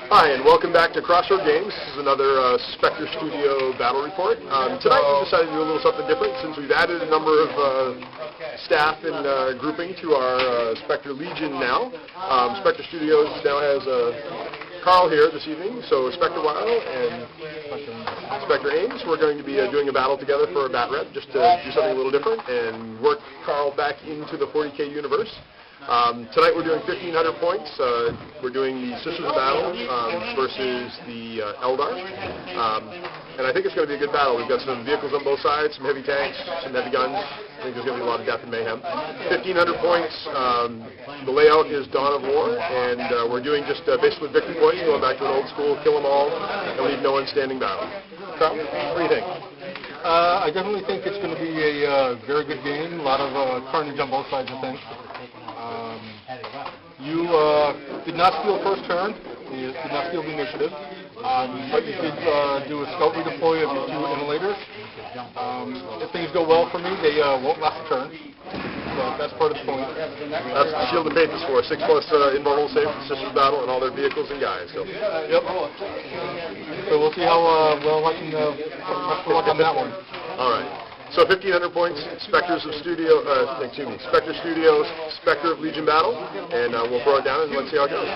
Hi, and welcome back to Crossroad Games. This is another Spectre Studio battle report. Tonight we decided to do a little something different since we've added a number of staff and grouping to our Spectre Legion now. Spectre Studios now has Carl here this evening, so Spectre Wild and Spectre Ames. We're going to be doing a battle together for a BatRep just to do something a little different and work Carl back into the 40K universe. Tonight we're doing 1,500 points. We're doing the Sisters of Battle versus the Eldar. And I think it's going to be a good battle. We've got some vehicles on both sides, some heavy tanks, some heavy guns. I think there's going to be a lot of death and mayhem. 1,500 points. The layout is Dawn of War, and we're doing just basically victory points, going back to an old school, kill them all, and leave no one standing battle. Carl, what do you think? I definitely think it's going to be a very good game. A lot of carnage on both sides, I think. You did not steal first turn. You did not steal the initiative. But you did do a scout redeploy of your two immolators. If things go well for me, they won't last a turn. So that's part of the point. That's the Shield of Faith is for 6+ invulnerable save for the Sisters Battle and all their vehicles and guys. So. Yep. So we'll see how well I can luck on that one. All right. So 1,500 points, Spectre Studios, Spectre of Legion Battle, and we'll throw it down and let's see how it goes.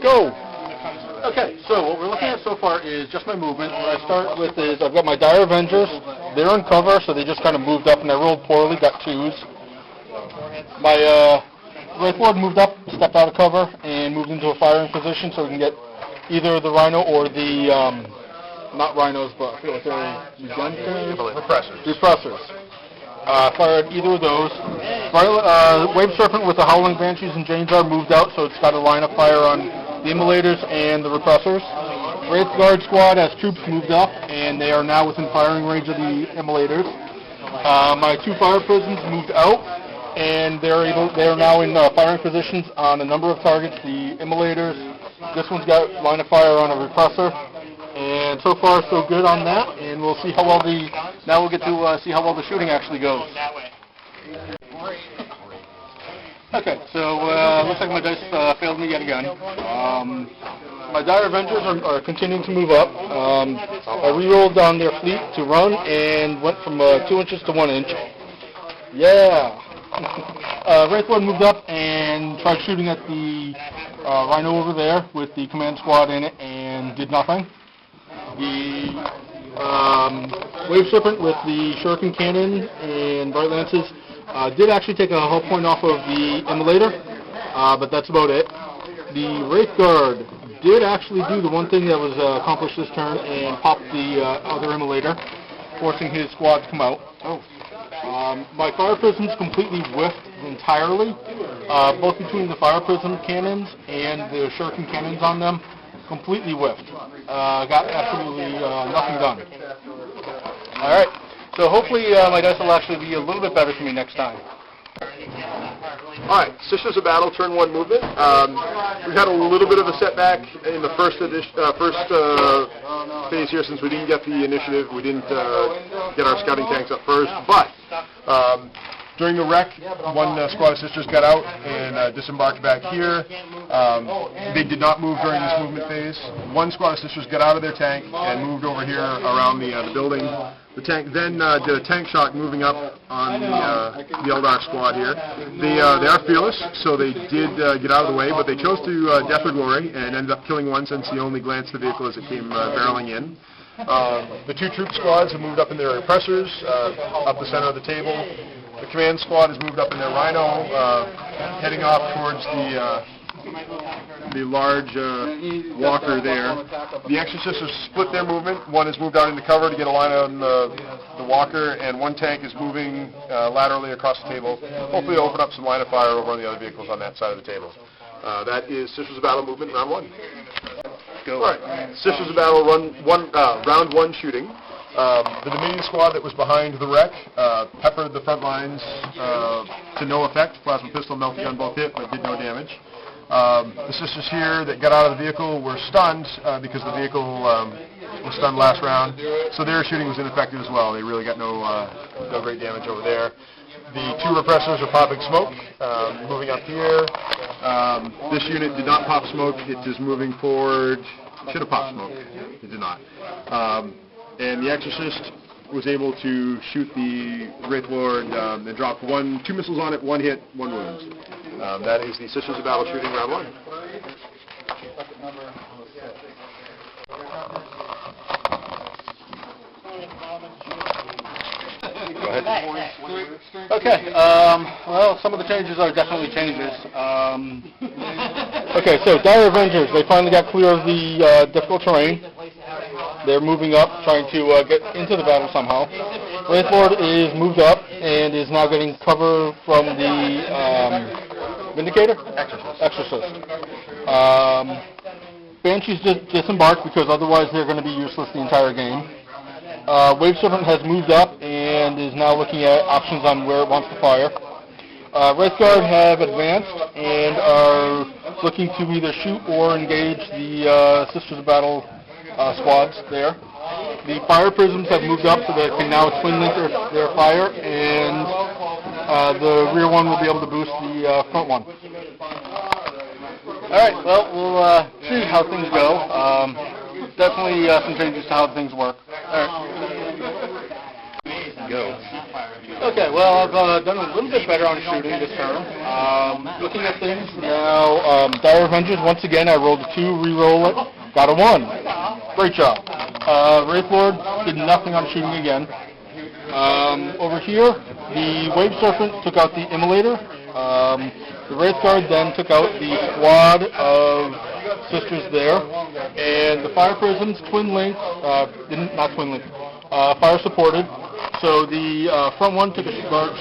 Go! Okay, so what we're looking at so far is just my movement. What I start with is I've got my Dire Avengers. They're in cover, so they just kind of moved up, and I rolled poorly, got 2s. My Wraith Lord moved up, stepped out of cover, and moved into a firing position so we can get either the Rhino or the, not Rhinos, but I feel like they're Repressors. Fired either of those. Wave Serpent with the Howling Banshees and Janejar moved out, so it's got a line of fire on the Immolators and the Repressors. Wraith Guard Squad as troops moved up, and they are now within firing range of the Immolators. My 2 Fire Prisms moved out, and they are now in firing positions on a number of targets. The Immolators, this one's got line of fire on a Repressor. And so far, so good on that, and we'll see how well now we'll get to see how well the shooting actually goes. Okay, so looks like my dice failed me yet again. My Dire Avengers are continuing to move up. I re-rolled on their fleet to run and went from 2 inches to 1 inch. Yeah! Wraith Lord moved up and tried shooting at the Rhino over there with the command squad in it and did nothing. The Wave Serpent with the Shuriken Cannon and Bright Lances did actually take a hull point off of the Immolator, but that's about it. The Wraith Guard did actually do the one thing that was accomplished this turn and pop the other immolator, forcing his squad to come out. My fire prisms completely whiffed entirely, both between the fire prism cannons and the shuriken cannons on them, completely whiffed. Got absolutely nothing done. Alright, so hopefully my dice will actually be a little bit better for me next time. Alright, Sisters of Battle, turn 1 movement. We've had a little bit of a setback in the first phase here since we didn't get the initiative. We didn't get our scouting tanks up first, but during the wreck, one squad of Sisters got out and disembarked back here. They did not move during this movement phase. One squad of Sisters got out of their tank and moved over here around the building. The tank then did a tank shot moving up on the Eldar squad here. They are fearless, so they did get out of the way, but they chose to death or glory and ended up killing one since he only glanced at the vehicle as it came barreling in. The 2 troop squads have moved up in their oppressors, up the center of the table. The command squad has moved up in their rhino, heading off towards the large walker there. The exorcists have split their movement. One has moved out into cover to get a line on the walker, and one tank is moving laterally across the table, hopefully to open up some line of fire over on the other vehicles on that side of the table. That is Sisters of Battle movement, round 1. Go. All right, Sisters of Battle, round 1 shooting. The Dominion squad that was behind the wreck peppered the front lines to no effect. Plasma pistol melted gun both hit, but did no damage. The Sisters here that got out of the vehicle were stunned because the vehicle was stunned last round, so their shooting was ineffective as well. They really got no great damage over there. The 2 repressors are popping smoke, moving up here. This unit did not pop smoke. It is moving forward. Should have popped smoke. It did not. And the Exorcist was able to shoot the Wraith Lord and dropped 2 missiles on it, 1 hit, 1 wound. That is the Sisters of Battle shooting round 1. Go ahead. Okay, well, some of the changes are definitely changes. Okay, so Dire Avengers, they finally got clear of the difficult terrain. They're moving up, trying to get into the battle somehow. Wraith Lord is moved up and is now getting cover from the Vindicator? Exorcist. Banshees disembarked because otherwise they're going to be useless the entire game. Wave Serpent has moved up and is now looking at options on where it wants to fire. Wraith Guard have advanced and are looking to either shoot or engage the Sisters of Battle squads there. The fire prisms have moved up so they can now twin link their fire, and the rear one will be able to boost the front one. Alright, well, we'll see how things go. Definitely some changes to how things work. Alright. Go. Okay, well, I've done a little bit better on shooting this turn. Looking at things now, Dire Avengers, once again, I rolled a 2, re-roll it, got a 1. Great job. Wraith Lord did nothing on shooting again. Over here, the Wave Serpent took out the Immolator. The Wraith Guard then took out the squad of Sisters there. And the Fire Prisms, twin linked, not twin linked, fire supported. So the front one took a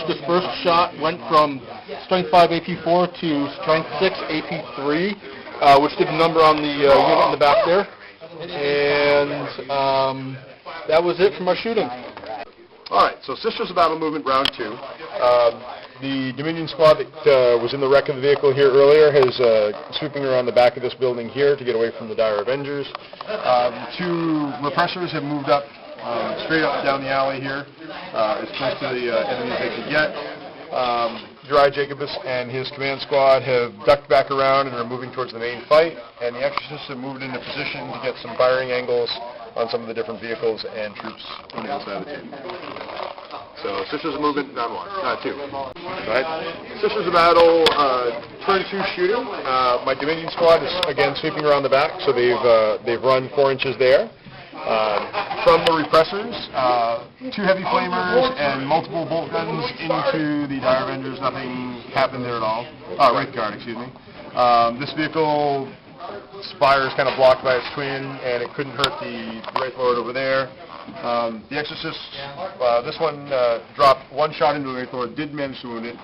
dispersed shot, went from Strength 5 AP4 to Strength 6 AP3, which did the number on the unit in the back there. And that was it for my shooting. Alright, so Sisters of Battle movement round 2. The Dominion squad that was in the wreck of the vehicle here earlier is sweeping around the back of this building here to get away from the Dire Avengers. 2 repressors have moved up straight up down the alley here, as close to the enemy as they could get. Dry Jacobus and his command squad have ducked back around and are moving towards the main fight, and the Exorcists have moved into position to get some firing angles on some of the different vehicles and troops on the outside of the table. So, Sisters of Movement, down 1, 2. Go ahead. Sisters of Battle, turn 2 shooting. My Dominion squad is again sweeping around the back, so they've run 4 inches there. From the repressors, 2 heavy flamers and multiple bolt guns into the Dire Avengers. Nothing happened there at all. Wraith Guard, excuse me. This vehicle spire is kind of blocked by its twin, and it couldn't hurt the Wraith Lord over there. The Exorcist, this one dropped one shot into the Wraith Lord, did manage to wound it.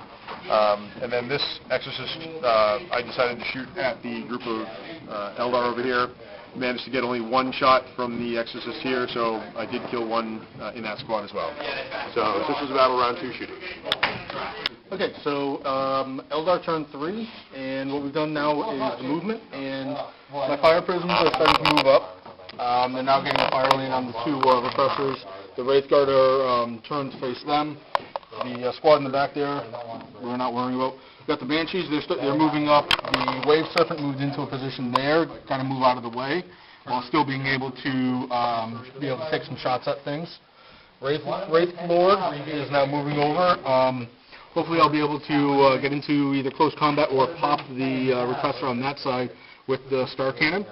And then this Exorcist, I decided to shoot at the group of Eldar over here. Managed to get only one shot from the Exorcist here, so I did kill one in that squad as well. So this was a battle round 2 shooting. Okay, so Eldar turn 3, and what we've done now is the movement, and my fire prisms are starting to move up. They're now getting a fire lane on the 2 repressors. The Wraith Guard are turned to face them. The squad in the back there, we're not worrying about. We've got the Banshees, they're moving up. The Wave Serpent moved into a position there, kind of move out of the way, while still being able to take some shots at things. Wraith Lord is now moving over. Hopefully I'll be able to get into either close combat or pop the repressor on that side with the Star Cannon.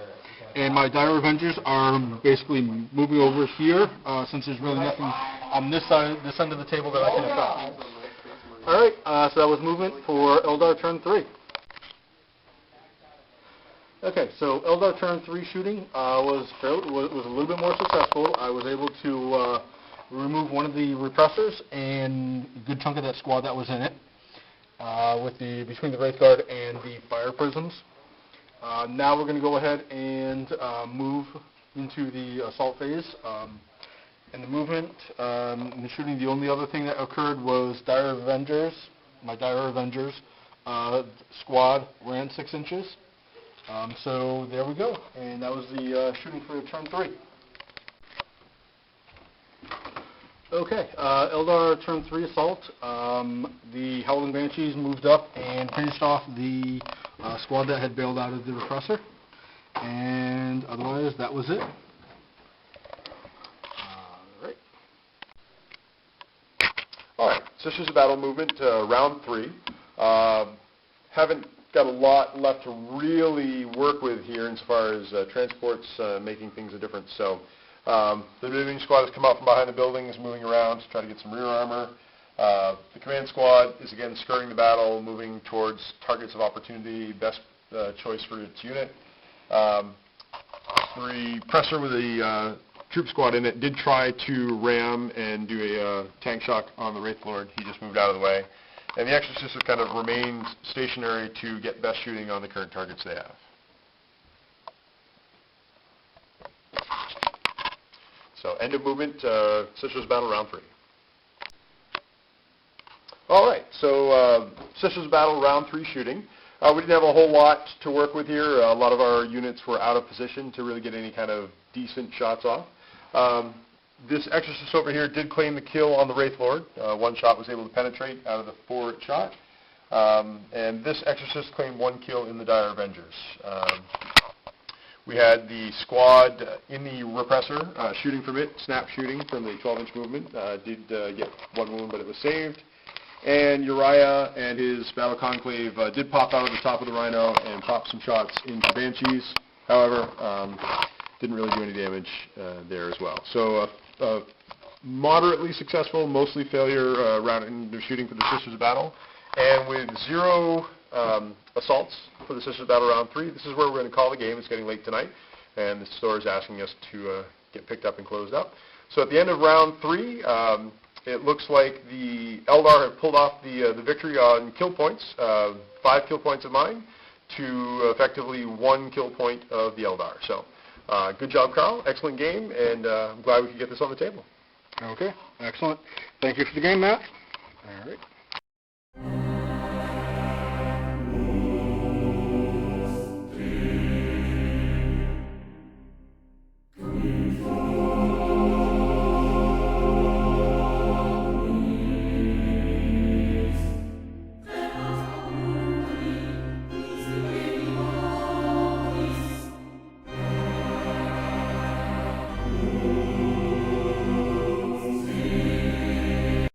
And my Dire Avengers are basically moving over here, since there's really nothing on this end of the table that I can affect. Alright, so that was movement for Eldar turn 3. Okay, so Eldar turn 3 shooting was a little bit more successful. I was able to remove one of the repressors and a good chunk of that squad that was in it, between the Wraith Guard and the fire prisms. Now we're going to go ahead and move into the assault phase. In the movement, in the shooting, the only other thing that occurred was my Dire Avengers squad ran 6 inches. So there we go, and that was the shooting for turn 3. Okay, Eldar turn 3 assault. The Howling Banshees moved up and finished off the squad that had bailed out of the repressor, and otherwise that was it. Alright, Sisters of Battle movement, round 3. Haven't got a lot left to really work with here insofar as transports making things a difference. So the moving squad has come out from behind the buildings, moving around to try to get some rear armor. The command squad is again skirting the battle, moving towards targets of opportunity, best choice for its unit. The repressor with the troop squad in it did try to ram and do a tank shock on the Wraith Lord. He just moved out of the way. And the Exorcist has kind of remained stationary to get best shooting on the current targets they have. So end of movement, Sisters of Battle round 3. Alright, so Sisters of Battle round 3 shooting. We didn't have a whole lot to work with here. A lot of our units were out of position to really get any kind of decent shots off. This Exorcist over here did claim the kill on the Wraith Lord. One shot was able to penetrate out of the 4 it shot. And this Exorcist claimed 1 kill in the Dire Avengers. We had the squad in the repressor shooting from it, snap shooting from the 12-inch movement. Did get 1 wound, but it was saved. And Uriah and his Battle Conclave did pop out of the top of the Rhino and pop some shots into Banshees. However, didn't really do any damage there as well. So moderately successful, mostly failure round in the shooting for the Sisters of Battle. And with 0 assaults for the Sisters of Battle round 3, this is where we're going to call the game. It's getting late tonight, and the store is asking us to get picked up and closed up. So at the end of round 3, it looks like the Eldar have pulled off the victory on kill points, 5 kill points of mine, to effectively 1 kill point of the Eldar. So good job, Carl. Excellent game, and I'm glad we could get this on the table. Okay, excellent. Thank you for the game, Matt. All right.